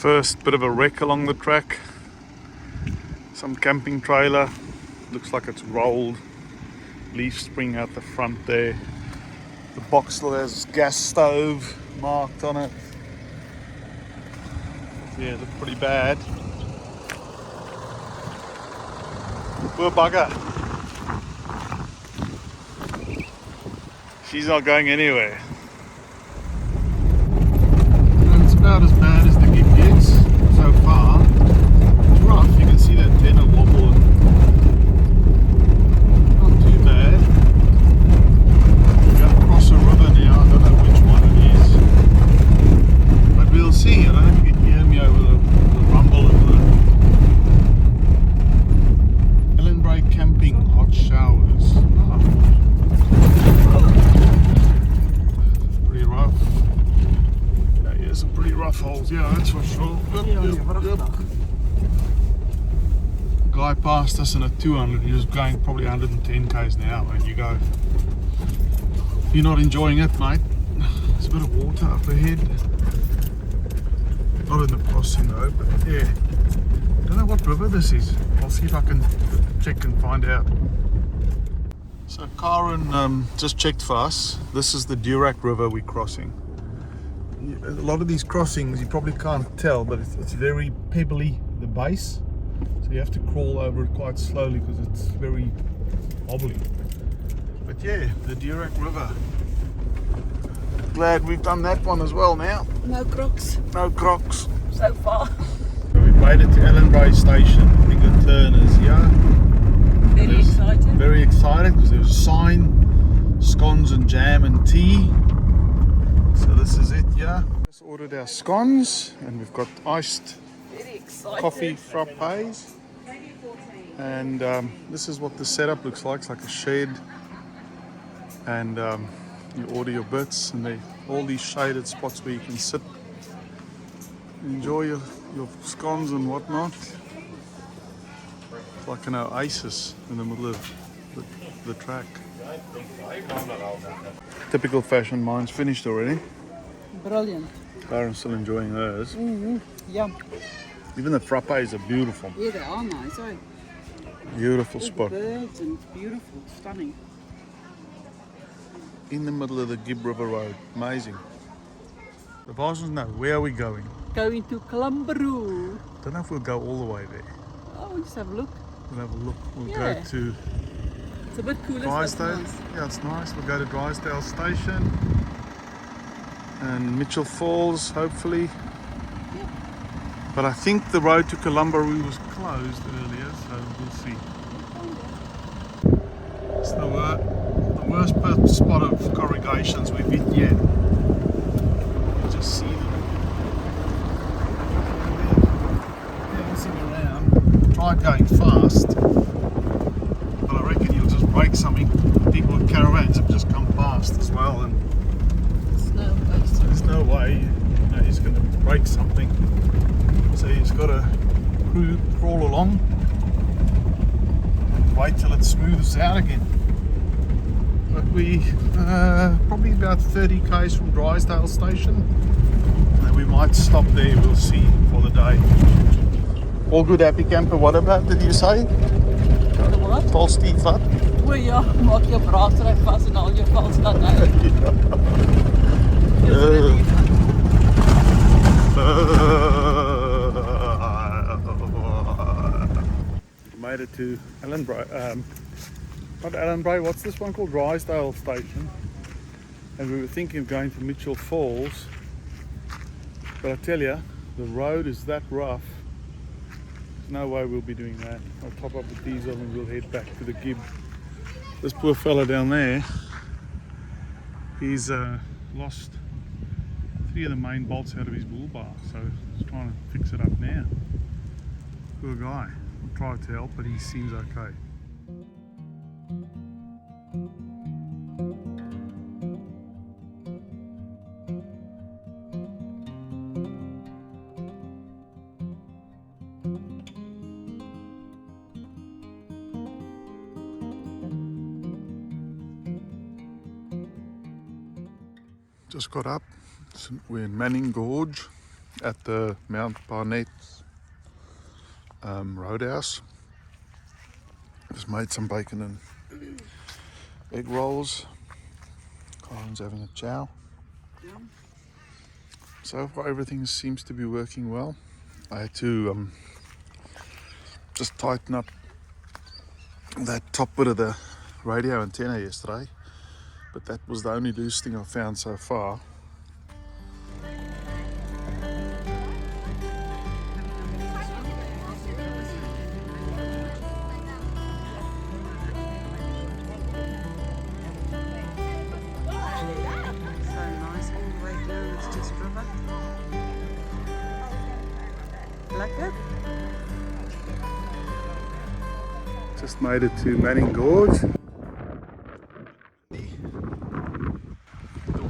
First bit of a wreck along the track. Some camping trailer. Looks like it's rolled. Leaf spring out the front there. The box still has gas stove marked on it. Yeah, it looked pretty bad. Poor bugger. She's not going anywhere. And it's about as bad as the Gibb gets so far. It's rough, you can see that tenor wobble. Not too bad. We're going to cross a river now, I don't know which one it is. But we'll see, I don't know if you can hear me over the rumble of the Ellenbrae camping hot showers. Pretty rough. Yeah, some pretty rough holes, yeah, that's for sure. Yep. Guy passed us in a 200, he was going probably 110 k's an hour, and you go, you're not enjoying it, mate. There's a bit of water up ahead. Not in the crossing though, but yeah. Don't know what river this is. I'll see if I can check and find out. So Karen just checked for us. This is the Durack River we're crossing. A lot of these crossings you probably can't tell, but it's very pebbly at the base. So you have to crawl over it quite slowly because it's very wobbly. But yeah, the Durack River. Glad we've done that one as well now. No crocs. No crocs. So far. So we've made it to Ellenbrae Station. Big turners here. Very excited. Very excited because there's a sign, scones and jam and tea. So this is it, yeah. Just ordered our scones and we've got iced coffee frappes. And this is what the setup looks like. It's like a shed. And you order your bits and they all these shaded spots where you can sit, enjoy your scones and whatnot. It's like an oasis in the middle of the track. Typical fashion, mine's finished already. Brilliant. Karen's still enjoying hers. Yum. Even the frappes are beautiful. Yeah, they are nice, eh? Beautiful All spot. the birds and beautiful, stunning. In the middle of the Gibb River Road. Amazing. The Varsons know, where are we going? Going to Columbaroo. Don't know if we'll go all the way there. Oh, we'll just have a look. We'll have a look. We'll Yeah. go to It's a bit cooler. Drysdale. Nice. Yeah, it's nice. We'll go to Drysdale Station and Mitchell Falls, hopefully. Yeah. But I think the road to Columbaroo was closed earlier, so we'll see. It's the worst spot of corrugations we've hit yet. You just see them dancing around. Try going fast, but I reckon you'll just break something. People with caravans have just come past as well, and there's no way he's going to break something. So he's got to crawl along, wait till it smooths out again. But we probably about 30 k's from Drysdale Station, and we might stop there. We'll see for the day. All good, happy camper. What about, did you say? The what? False teeth, what? O ja, maak jou braastereg vas en al jou vals dan uit. Made it to Ellenbrae. Not Ellenbrae, what's this one called? Drysdale Station. And we were thinking of going to Mitchell Falls. But I tell you, the road is that rough. There's no way we'll be doing that. I'll top up the diesel and we'll head back to the Gibb. This poor fella down there, he's lost 3 of the main bolts out of his bull bar, so he's trying to fix it up now. Poor guy. I'll try to help, but he seems okay. Just got up. We're in Manning Gorge. at the Mount Barnett Roadhouse. Just made some bacon and egg rolls. Colin's having a chow. So far everything seems to be working well. I had to just tighten up that top bit of the radio antenna yesterday, but that was the only loose thing I found so far. Just made it to Manning Gorge. The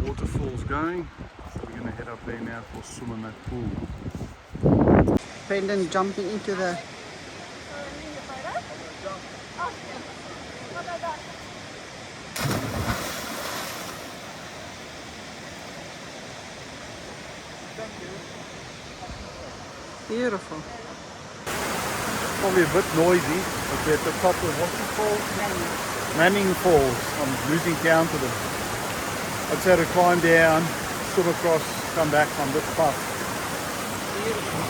waterfall's going, so we're going to head up there now for a swim in that pool. Brendan jumping into the... Beautiful. Probably a bit noisy, but we're at the top of what's it called? Manning Falls. I'm losing count of them. I just had to climb down, swim across, come back on this path.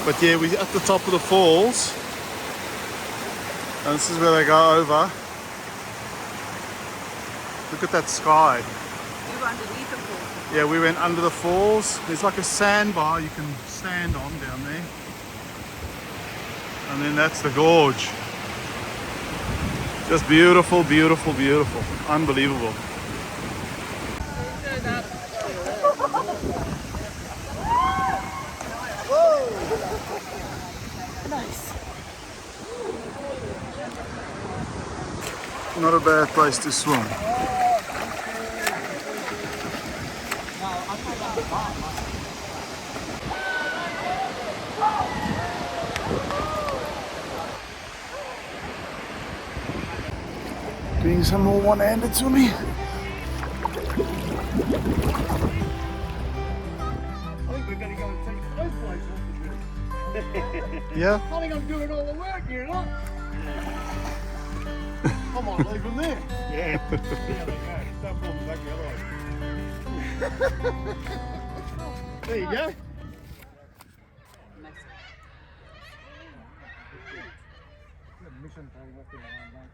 But yeah, we're at the top of the falls, and this is where they go over. Look at that sky. You were underneath the pool. Yeah, we went under the falls. There's like a sandbar you can stand on down there. And then that's the gorge. Just beautiful, beautiful, beautiful. Unbelievable. Nice. Not a bad place to swim. Doing some more one-handed swimming. I think we're going to go and take those blokes off the grid. Yeah? I think I'm doing all the work here, look. I might leave them there. Yeah. Yeah, there you go. Don't pull them back the other way. There you go. Mission thing up in the line, mate.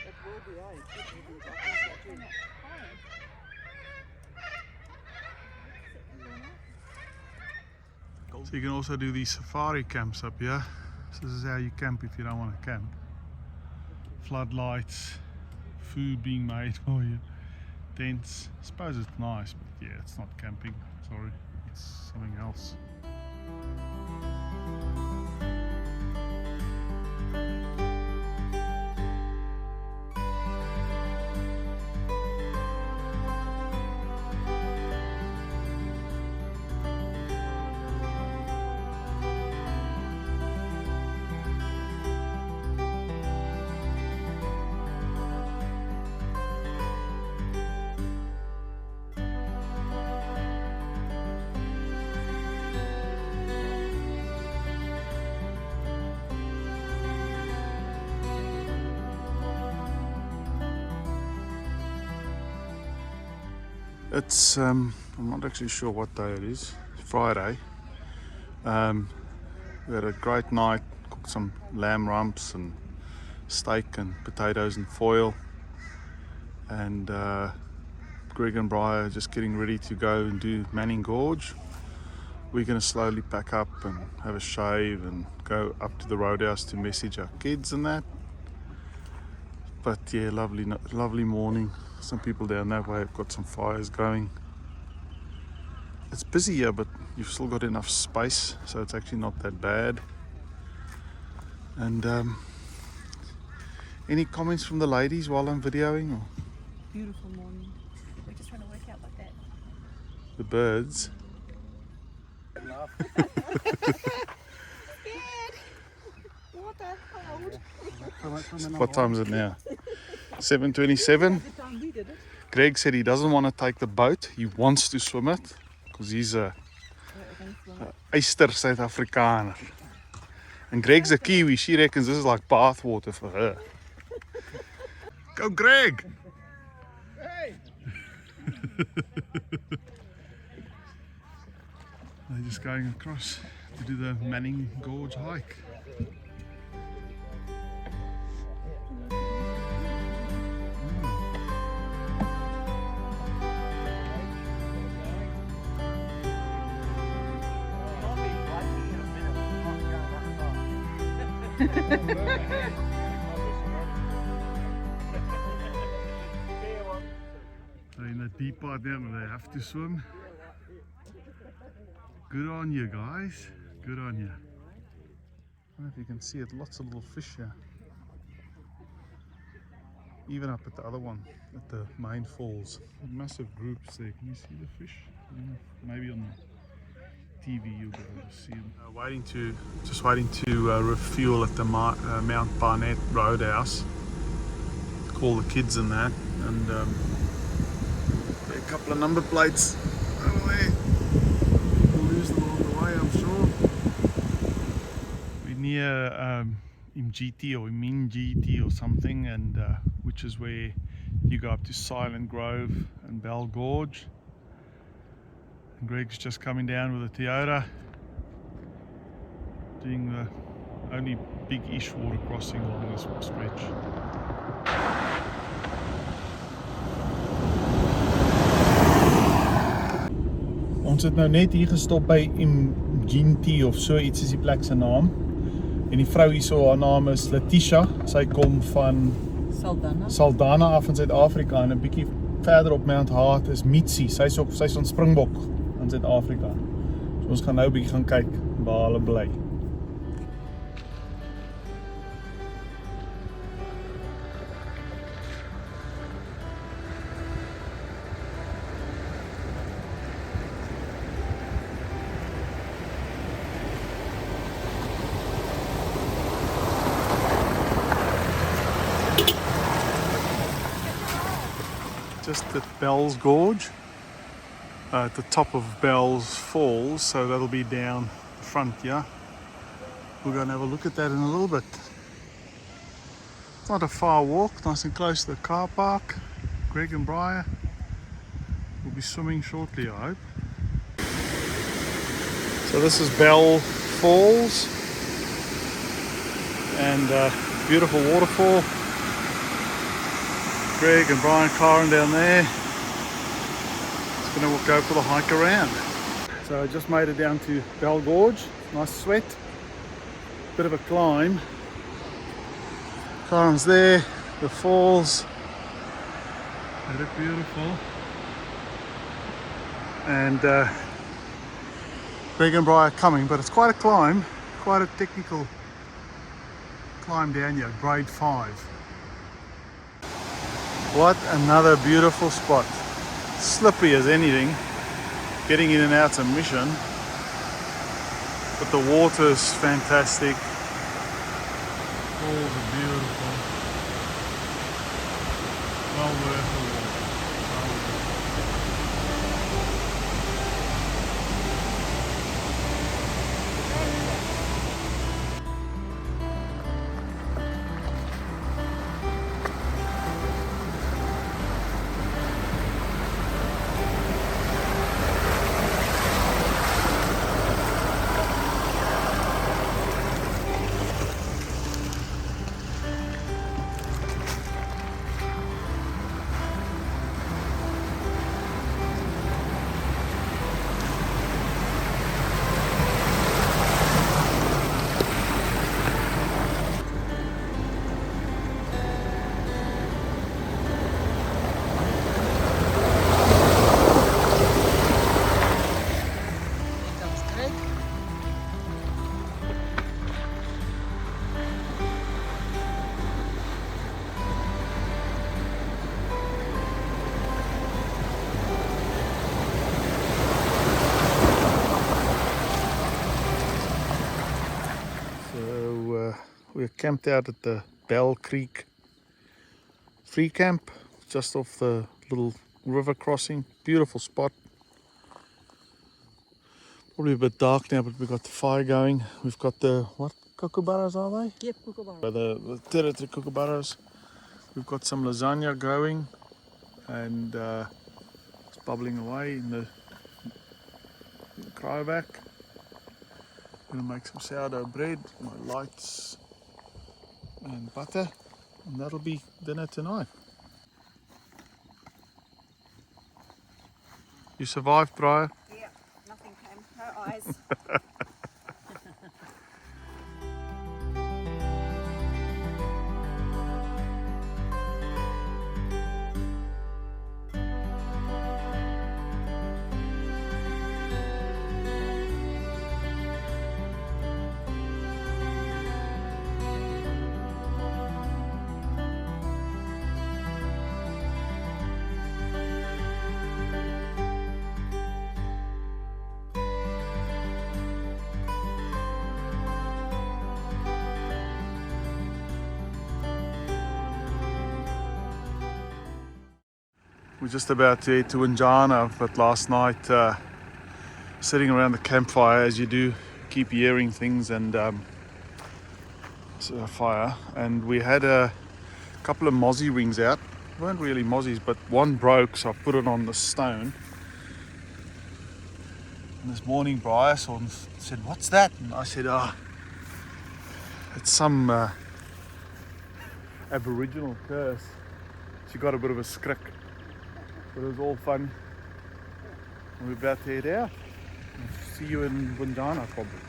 It will be, So you can also do these safari camps up here. So this is how you camp if you don't want to camp. Floodlights, food being made for you, tents. I suppose it's nice, but yeah, it's not camping. Sorry, it's something else. It's I'm not actually sure what day it is. Friday. We had a great night, cooked some lamb rumps and steak and potatoes and foil, and Greg and Briar are just getting ready to go and do Manning Gorge. We're going to slowly pack up and have a shave and go up to the roadhouse to message our kids and that. But yeah, lovely morning. Some people down that way have got some fires going. It's busy here, but you've still got enough space, so it's actually not that bad. And any comments from the ladies while I'm videoing? Or Beautiful morning. We're just trying to work out what that... the birds? Water, cold. What time is it now? 7:27. The time we did it. Greg said he doesn't want to take the boat. He wants to swim it because he's a Eyster Suid-Afrikaner. And Greg's a Kiwi. She reckons this is like bath water for her. Go Greg! Hey! They're just going across to do the Manning Gorge hike. They're in that deep part there where they have to swim. Good on you guys, good on you. I don't know if you can see it, lots of little fish here. Even up at the other one, at the main falls. Massive groups there, can you see the fish? Maybe on the TV you'll be able to see them. Just waiting to refuel at the Mount Barnett Roadhouse. Call the kids and that, and a couple of number plates over there. We'll lose them along the way, I'm sure. We're near Imgiti or Imingiti or something, and which is where you go up to Silent Grove and Bell Gorge. And Greg's just coming down with a Toyota, doing the only big-ish water crossing along this stretch. Ons het nou net hier gestop by Imginti of so iets is die plek se naam. En die vrou hierso, haar naam is Letitia. Sy kom van Saldanha af in Suid-Afrika, en 'n bietjie verder op Mount Hart is Mitsi. Sy's van Springbok in Suid-Afrika. So ons gaan nou 'n bietjie gaan kyk waar hulle bly. Just at Bell's Gorge, at the top of Bell's Falls, so that'll be down the front here. We're going to have a look at that in a little bit. It's not a far walk, nice and close to the car park. Greg and Briar will be swimming shortly, I hope. So this is Bell Falls, and beautiful waterfall. Greg and Brian Karen down there. Just going to go for the hike around. So I just made it down to Bell Gorge. Nice sweat. Bit of a climb. Karen's there. The falls. They look beautiful. And Greg and Brian are coming, but it's quite a climb. Quite a technical climb down here. Grade 5. What another beautiful spot. Slippery as anything. Getting in and out's a mission. But the water's fantastic. Falls are beautiful. Well worth the walk. We're camped out at the Bell Creek free camp, just off the little river crossing. Beautiful spot. Probably a bit dark now, but we've got the fire going. We've got the, what kookaburras are they? Yep, kookaburra. The territory kookaburras. We've got some lasagna going, and it's bubbling away in the cryovac. Gonna make some sourdough bread, my lights and butter, and that'll be dinner tonight. You survived, Briar? Yeah, nothing came. No eyes. We're just about to head to Windjana, but last night sitting around the campfire, as you do, keep hearing things and fire, and we had a couple of mozzie rings out. They weren't really mozzies, but one broke, so I put it on the stone. And this morning Briar saw and said, "What's that?" And I said, it's some Aboriginal curse. She got a bit of a skrick. But it was all fun. And we're about to head out. We'll see you in Windjana probably.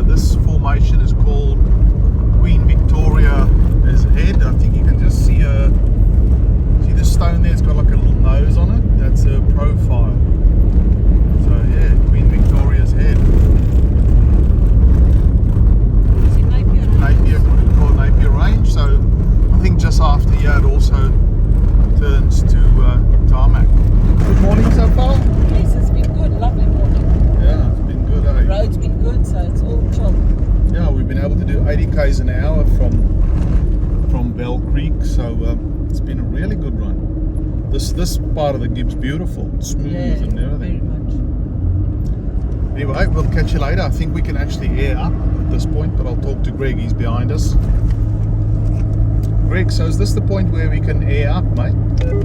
This formation is called Queen Victoria's Head. I think you can just see the stone there. It's got like a little nose on it. That's her profile. So yeah, Queen Victoria's Head. Napier Range, so I think just after here it also turns to tarmac. Good morning so far? Yes, it's been good. Lovely morning. Yeah, it's been good, eh? The road's been good, so it's all chill. Yeah, we've been able to do 80 k's an hour from Bell Creek, so it's been a really good run. This part of the Gibb's beautiful, it's smooth and everything. Very much. Anyway, we'll catch you later. I think we can actually air up at this point, but I'll talk to Greg, he's behind us. Greg, so is this the point where we can air up, mate? No,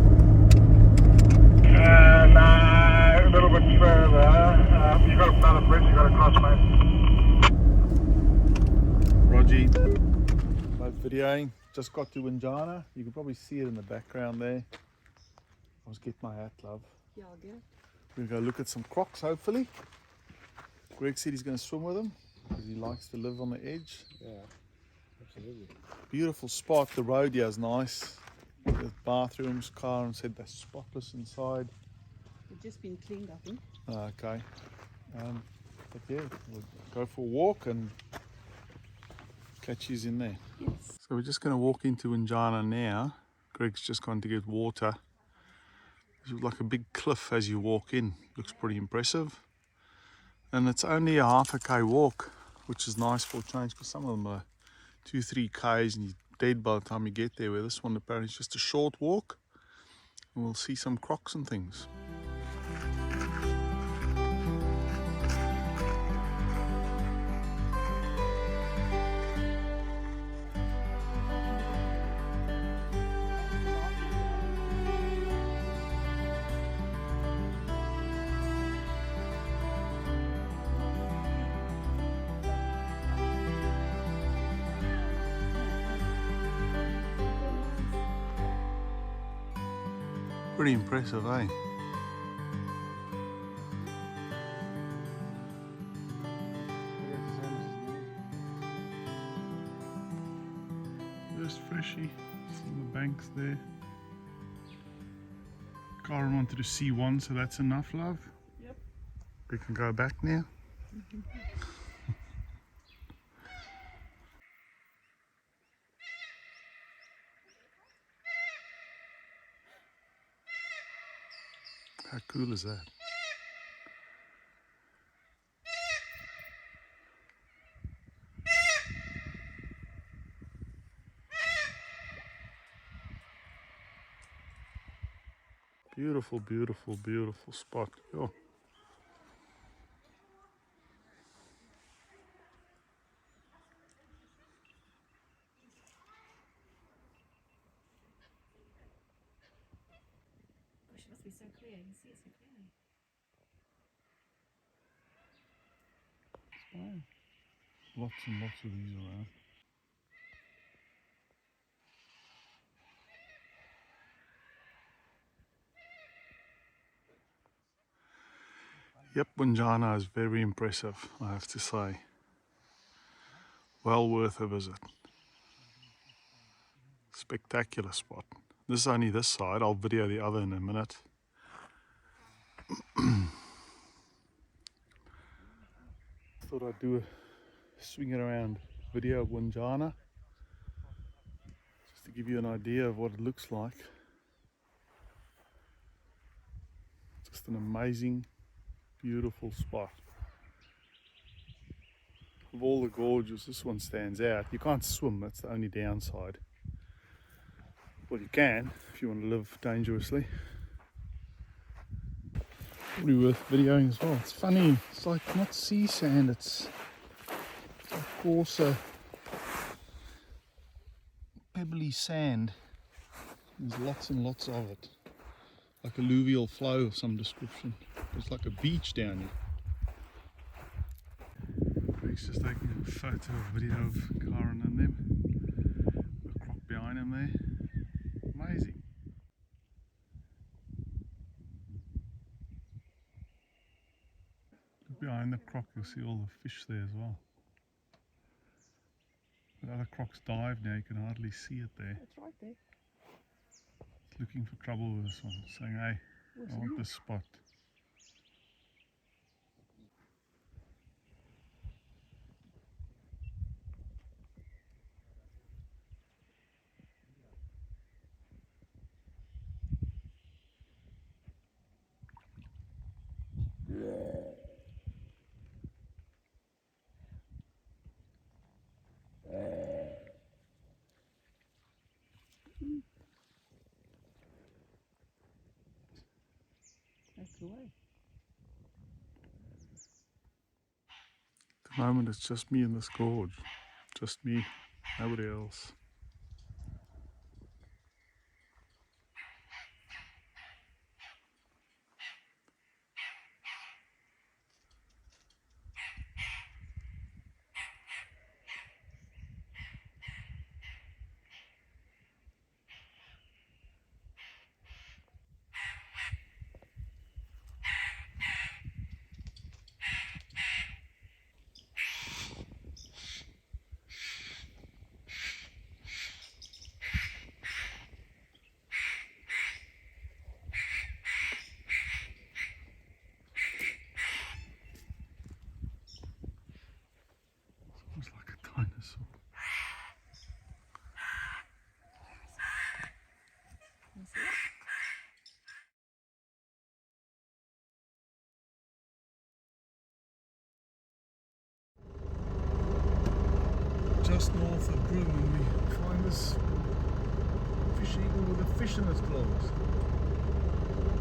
a little bit further. You got another bridge you got to cross, mate. Roger, both videoing. Just got to Windjana. You can probably see it in the background there. I was get my hat, love. Yeah, I'll get it. We're going to go look at some crocs, hopefully. Greg said he's going to swim with them because he likes to live on the edge. Yeah, absolutely. Beautiful spot. The road here is nice. With bathrooms, car, and said they're spotless inside. It's just been cleaned, I think. Okay. But yeah, we'll go for a walk and catch you in there. Yes. So we're just going to walk into Windjana now. Greg's just gone to get water. There's like a big cliff as you walk in. Looks pretty impressive. And it's only a half a k walk, which is nice for a change because some of them are 2-3 k's and you're dead by the time you get there, where this one apparently is just a short walk. And we'll see some crocs and things. Pretty impressive, eh? Just freshy, some of the banks there. Karen wanted to see one, so that's enough, love. Yep. We can go back now. How cool is that? Beautiful, beautiful, beautiful spot. Oh. Gosh, it must be so clear. You can see it so clearly. Lots and lots of these around. Yep, Windjana is very impressive, I have to say. Well worth a visit. Spectacular spot. This is only this side, I'll video the other in a minute. Thought I'd do a swing it around video of Windjana, just to give you an idea of what it looks like. Just an amazing, beautiful spot. Of all the gorges, this one stands out. You can't swim, that's the only downside. Well, you can if you want to live dangerously. Probably worth videoing as well. It's funny, it's like not sea sand, it's like coarser, pebbly sand. There's lots and lots of it. Like alluvial flow of some description. It's like a beach down here. Greg's just taking a photo or video of Karen and them. The croc behind him there. Amazing. Look behind the croc, you'll see all the fish there as well. The other crocs dive now, you can hardly see it there. It's right there. It's looking for trouble with this one, saying, hey, I want this spot. That's the way. At the moment it's just me in this gorge. Just me, nobody else. It's like a dinosaur. Can you see it? Just north of Broome, and we find this fish eagle with a fish in its claws.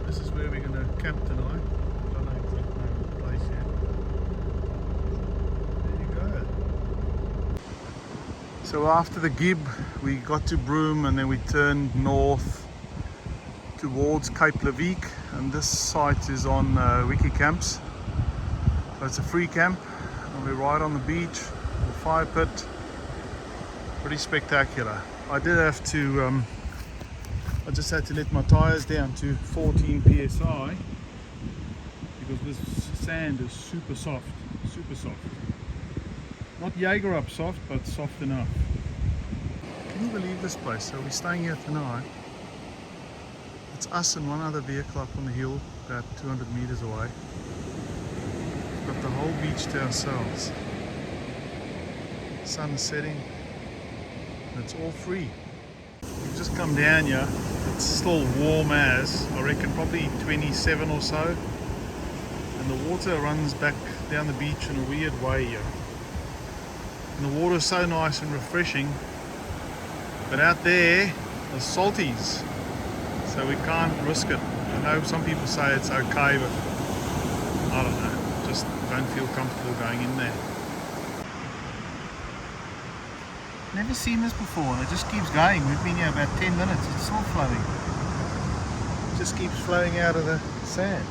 This is where we're going to camp tonight. I don't know exactly the name of the place yet. There you go. So after the Gibb, we got to Broome and then we turned north towards Cape Levique, and this site is on Wiki Camps. So it's a free camp, and we're right on the beach, the fire pit. Pretty spectacular. I did have to, I just had to let my tires down to 14 psi because this sand is super soft, super soft. Not Jaeger up soft, but soft enough. Can you believe this place? So we're staying here tonight. It's us and one other vehicle up on the hill, about 200 meters away. We've got the whole beach to ourselves. Sun setting. It's all free. We've just come down here. It's still warm as, I reckon probably 27 or so. And the water runs back down the beach in a weird way here. And the water's so nice and refreshing. But out there, there's salties. So so we can't risk it. I know some people say it's okay, but I don't know, just don't feel comfortable going in there. Never seen this before, and it just keeps going. We've been here about 10 minutes, it's still flowing. It just keeps flowing out of the sand.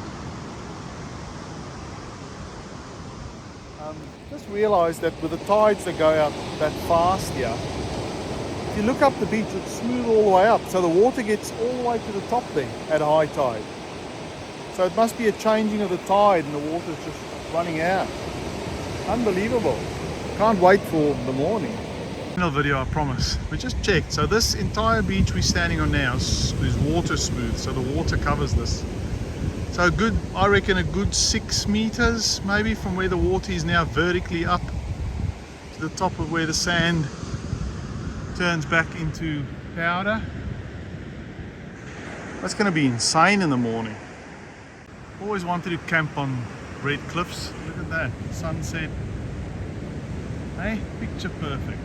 Just realised that with the tides that go out that fast here, if you look up the beach, it's smooth all the way up, so the water gets all the way to the top there at high tide. So it must be a changing of the tide and the water's just running out. Unbelievable. Can't wait for the morning. Final video, I promise. We just checked, so this entire beach we're standing on now is water smooth, so the water covers this. So a good, I reckon a good 6 meters maybe from where the water is now vertically up to the top of where the sand turns back into powder. That's going to be insane in the morning. Always wanted to camp on red cliffs. Look at that, sunset. Hey, picture perfect.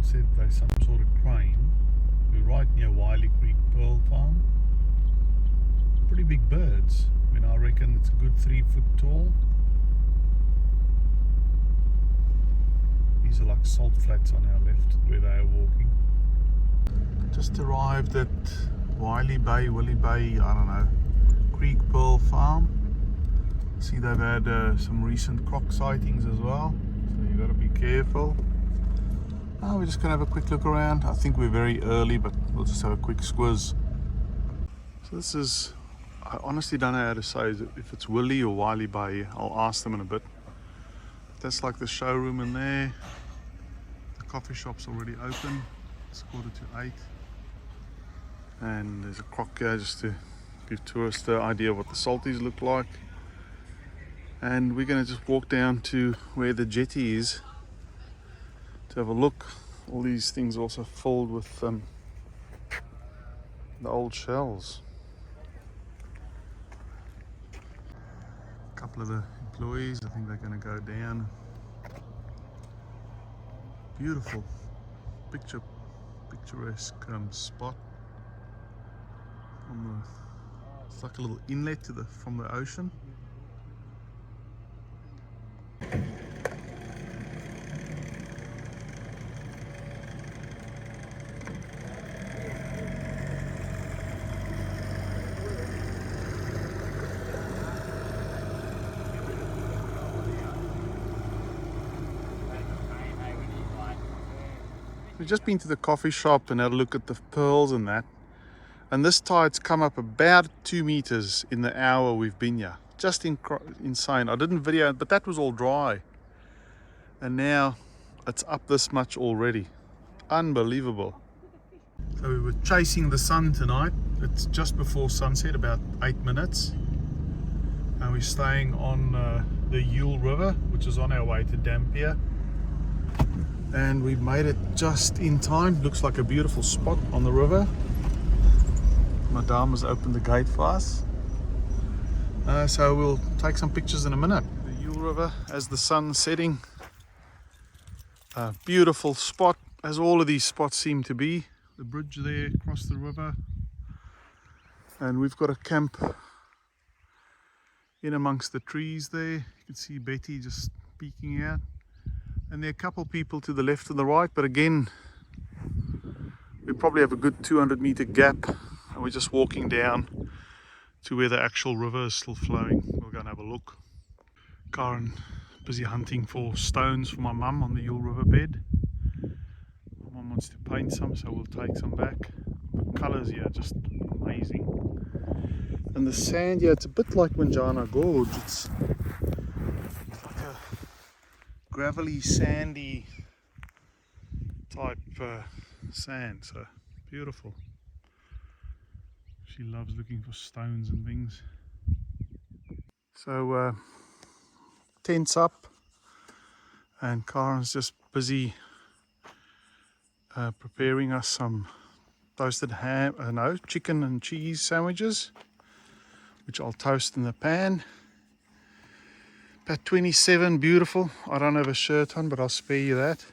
Said there's some sort of crane. We're right near Wiley Creek Pearl Farm. Pretty big birds. I mean, I reckon it's a good 3 foot tall. These are like salt flats on our left where they are walking. Just arrived at Wiley Bay, Willie Bay, I don't know, Creek Pearl Farm. See they've had some recent croc sightings as well, so you've got to be careful. We're just going to have a quick look around. I think we're very early, but we'll just have a quick squiz. So this is, I honestly don't know how to say if it's Willie or Wiley Bay. I'll ask them in a bit. That's like the showroom in there. The coffee shop's already open. It's 7:45. And there's a croc here just to give tourists the idea of what the salties look like. And we're going to just walk down to where the jetty is to have a look. All these things also filled with the old shells. A couple of the employees, I think they're going to go down. Beautiful, picturesque spot. It's like a little inlet from the ocean. We've just been to the coffee shop and had a look at the pearls and that. And this tide's come up about 2 meters in the hour we've been here. Just insane. I didn't video it, but that was all dry. And now It's up this much already. Unbelievable. So we were chasing the sun tonight. It's just before sunset, about 8 minutes. And we're staying on the Yule River, which is on our way to Dampier. And we've made it just in time. Looks like a beautiful spot on the river. Madame has opened the gate for us. So we'll take some pictures in a minute. The Yule River as the sun's setting. A beautiful spot, as all of these spots seem to be. The bridge there across the river. And we've got a camp in amongst the trees there. You can see Betty just peeking out. And there are a couple people to the left and the right, but again, we probably have a good 200-meter gap, and we're just walking down to where the actual river is still flowing. We'll go and have a look. Karen busy hunting for stones for my mum on the Yule River bed. My mum wants to paint some, so we'll take some back. The colours here are just amazing. And the sand here, it's a bit like Windjana Gorge. It's like a gravelly, sandy type sand, so beautiful. She loves looking for stones and things. So tents up, and Karen's just busy preparing us some toasted chicken and cheese sandwiches, which I'll toast in the pan. About 27, beautiful. I don't have a shirt on, but I'll spare you that.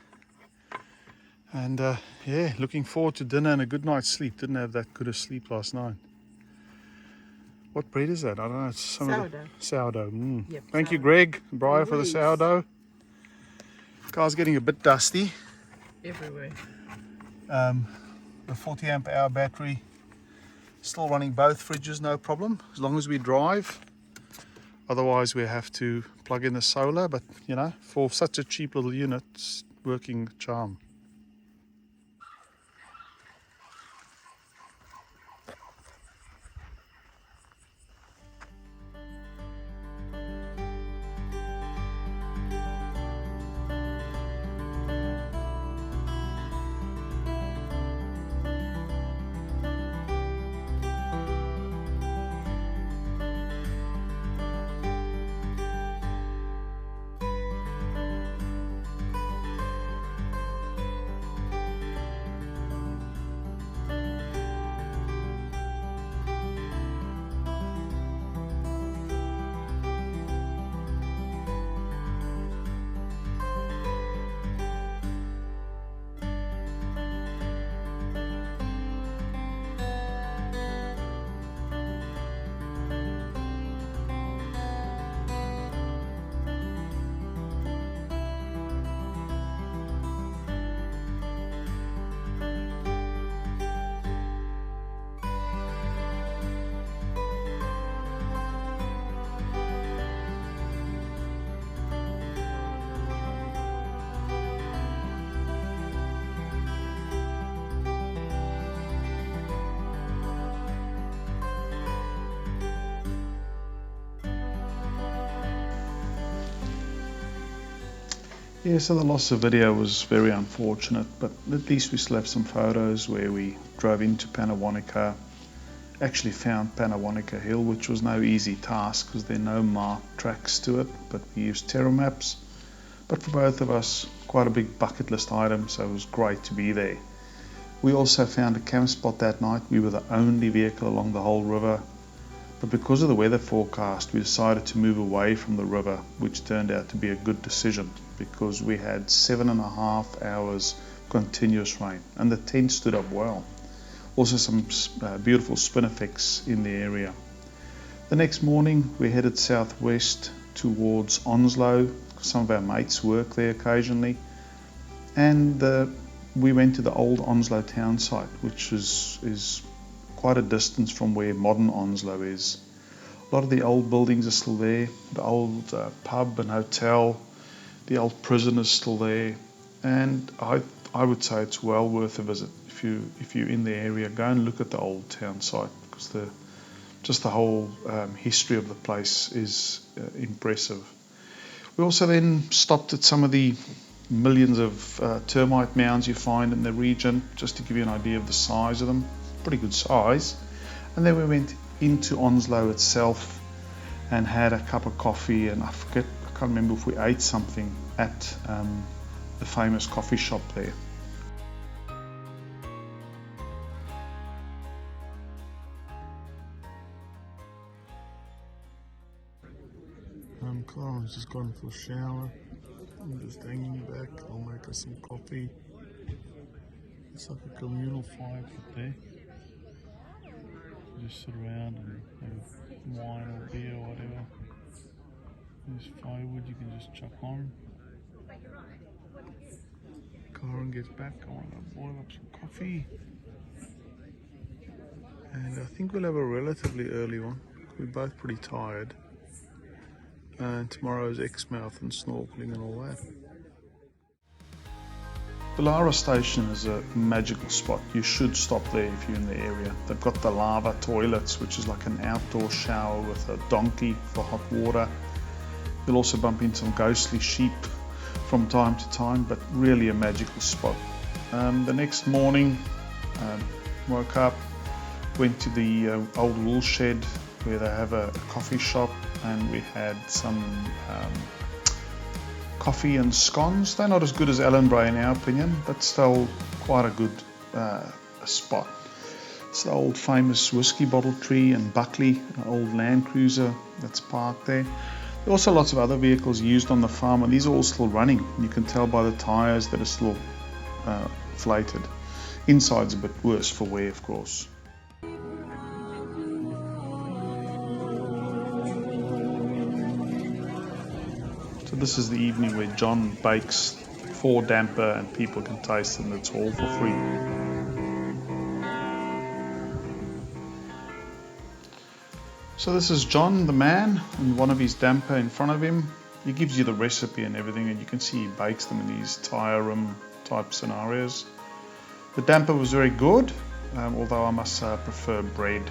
And yeah, looking forward to dinner and a good night's sleep. Didn't have that good a sleep last night. What bread is that? I don't know. It's some Sourdough. Sourdough. Yep, Thank you, sourdough. Greg and Briar, for the Always. sourdough. Car's getting a bit dusty. Everywhere. The 40 amp hour battery still running both fridges, no problem, as long as we drive. Otherwise we have to plug in the solar, but you know, for such a cheap little unit, it's working charm. Yeah, so the loss of video was very unfortunate, but at least we still have some photos where we drove into Pannawonica, actually found Pannawonica Hill, which was no easy task because there are no marked tracks to it, but we used terra maps. But for both of us, quite a big bucket list item, so it was great to be there. We also found a camp spot that night. We were the only vehicle along the whole river, but because of the weather forecast, we decided to move away from the river, which turned out to be a good decision because we had 7.5 hours continuous rain and the tent stood up well. Also some beautiful spinifex in the area. The next morning we headed southwest towards Onslo. Some of our mates work there occasionally, and we went to the old Onslo town site, which is quite a distance from where modern Onslo is. A lot of the old buildings are still there, the old pub and hotel, the old prison is still there, and I would say it's well worth a visit. If you're in the area, go and look at the old town site, because the whole history of the place is impressive. We also then stopped at some of the millions of termite mounds you find in the region, just to give you an idea of the size of them. Pretty good size. And then we went into Onslo itself and had a cup of coffee, and I can't remember if we ate something at the famous coffee shop there. Clara's just gone for a shower. I'm just hanging back. I'll make her some coffee. It's like a communal fire pit there. You just sit around and have wine or beer or whatever. There's firewood you can just chuck on. Karen gets back. I want to boil up some coffee. And I think we'll have a relatively early one. We're both pretty tired. And tomorrow's Exmouth and snorkeling and all that. Bullara Station is a magical spot. You should stop there if you're in the area. They've got the lava toilets, which is like an outdoor shower with a donkey for hot water. You'll also bump into some ghostly sheep from time to time, but really a magical spot. The next morning, woke up, went to the old wool shed where they have a coffee shop, and we had some coffee and scones. They're not as good as Ellenbrae in our opinion, but still quite a good spot. It's the old famous whiskey bottle tree and Buckley, an old Land Cruiser that's parked there. There are also lots of other vehicles used on the farm, and these are all still running. You can tell by the tyres that are still inflated. Inside's a bit worse for wear, of course. So this is the evening where John bakes 4 damper and people can taste them. It's all for free. So this is John, the man, and one of his damper in front of him. He gives you the recipe and everything, and you can see he bakes them in these tire room type scenarios. The damper was very good, although I must say I prefer bread.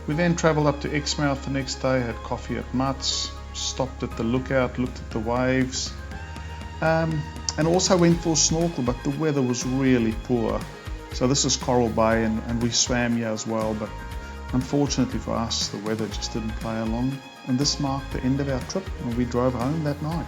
We then travelled up to Exmouth the next day, had coffee at Mutt's, stopped at the lookout, looked at the waves, and also went for a snorkel, but the weather was really poor. So this is Coral Bay, and we swam here as well, but unfortunately for us, the weather just didn't play along. And this marked the end of our trip, and we drove home that night.